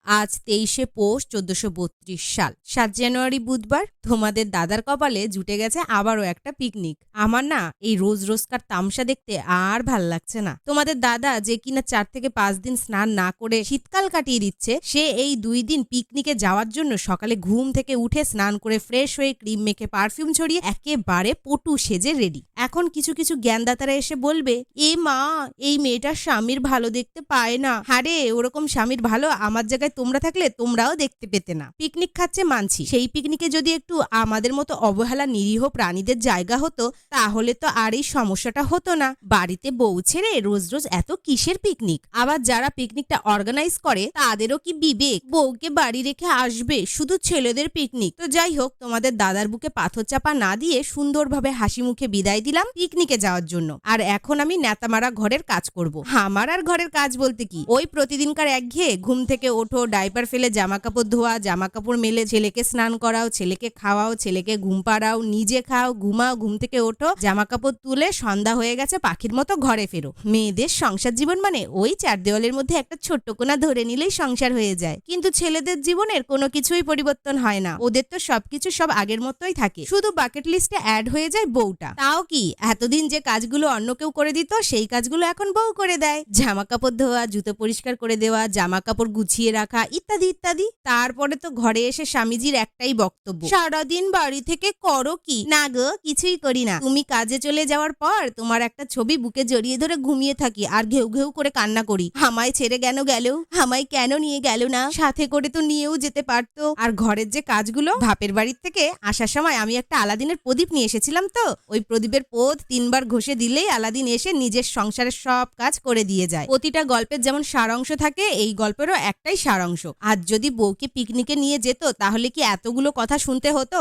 আজ 23শে পৌষ ১৪৩২ সাল ৭ জানুয়ারি বুধবার। তোমাদের দাদার কপালে জুটে গেছে আবারও একটা পিকনিক। আমার না এই রোজ রোজকার তামসা দেখতে আর ভাল লাগছে না। তোমাদের দাদা যে কিনা ৪ থেকে ৫ দিন স্নান না করে শীতকাল কাটিয়ে দিচ্ছে, সে এই ২ দিন পিকনিকে যাওয়ার জন্য সকালে ঘুম থেকে উঠে স্নান করে ফ্রেশ হয়ে ক্রিম মেখে পারফিউম ছড়িয়ে একেবারে পটু সেজে রেডি। এখন কিছু কিছু জ্ঞানদাতারা এসে বলবে, এ মা, এই মেয়েটার স্বামীর ভালো দেখতে পায় না। হারে, ওরকম স্বামীর ভালো আমার জায়গায় তোমরা থাকলে তোমরাও দেখতে পেতে না। পিকনিক খাচ্ছে মানছি, সেই পিকনিকে যদি একটু আমাদের মতো অবহেলা নিরীহ প্রাণীদের জায়গা হতো তাহলে তো আর এই সমস্যাটা হতো না। বাড়িতে বউ ছেড়ে রোজ রোজ এত কিসের পিকনিক? আবার যারা পিকনিকটা অর্গানাইজ করে তাদেরও কি বিবেক? বউকে বাড়ি রেখে আসবে, শুধু ছেলেদের পিকনিক। তো যাই হোক, তোমাদের দাদার বুকে পাথর চাপা না দিয়ে সুন্দরভাবে হাসি মুখে বিদায় দিলাম পিকনিকে যাওয়ার জন্য। আর এখন আমি নেতামারা ঘরের কাজ করব। আমার আর ঘরের কাজ বলতে কি, ওই প্রতিদিনকার একঘেয়ে ঘুম থেকে ওঠো, ডাইপার ফেলে জামা কাপড় ধোয়া, জামা কাপড় মেলে ছেলেকে স্নান করাও, ছেলেকে খাওয়াও, ছেলেকে ঘুম পাড়াও, নিজে খাও, ঘুমাও, ঘুম থেকে ওঠো, জামা কাপড় তুলে সন্ধ্যা হয়ে গেছে পাখির মতো ঘরে ফেরো। মেয়েদের সংসার জীবন মানে ওই ৪ দেওয়ালের মধ্যে একটা ছোট্ট কোণা ধরে নিলেই সংসার হয়ে যায়। কিন্তু ছেলেদের জীবনের কোনো কিছুই পরিবর্তন হয় না। ওদের তো সবকিছু সব আগের মতোই থাকে, শুধু বাকেট লিস্টে অ্যাড হয়ে যায় বউটা। তাও কি, এতদিন যে কাজগুলো অন্য কেউ করে দিত সেই কাজগুলো এখন বউ করে দেয়। জামা কাপড় ধোয়া, জুতো পরিষ্কার করে দেওয়া, জামা কাপড় গুছিয়ে রাখা, ইত্যাদি ইত্যাদি। তারপরে তো ঘরে এসে স্বামীজির একটাই বক্তব্য, সারাদিন বাড়ি থেকে করো কি? না গো, কিছুই করি না। তুমি কাজে চলে যাওয়ার পর তোমার একটা ছবি বুকে জড়িয়ে ধরে ঘুমিয়ে থাকি আর ঘেউ ঘেউ করে কান্না করি, আমায় ছেড়ে গেল, আমায় কেন নিয়ে গেল না? সাথে করে তো নিয়েও যেতে পারতো। আর ঘরের যে কাজগুলো, বাপের বাড়ির থেকে আসার সময় আমি একটা আলাদিনের প্রদীপ নিয়ে এসেছিলাম, তো ওই প্রদীপের পোদ ৩ বার ঘষে দিলেই আলাদিন এসে নিজের সংসারের সব কাজ করে দিয়ে যায়। প্রতিটা গল্পের যেমন সারাংশ থাকে, এই গল্পেরও একটাই সারাংশ। আজ যদি বউকে পিকনিকে নিয়ে যেত তাহলে কি এতগুলো কথা শুনতে হতো?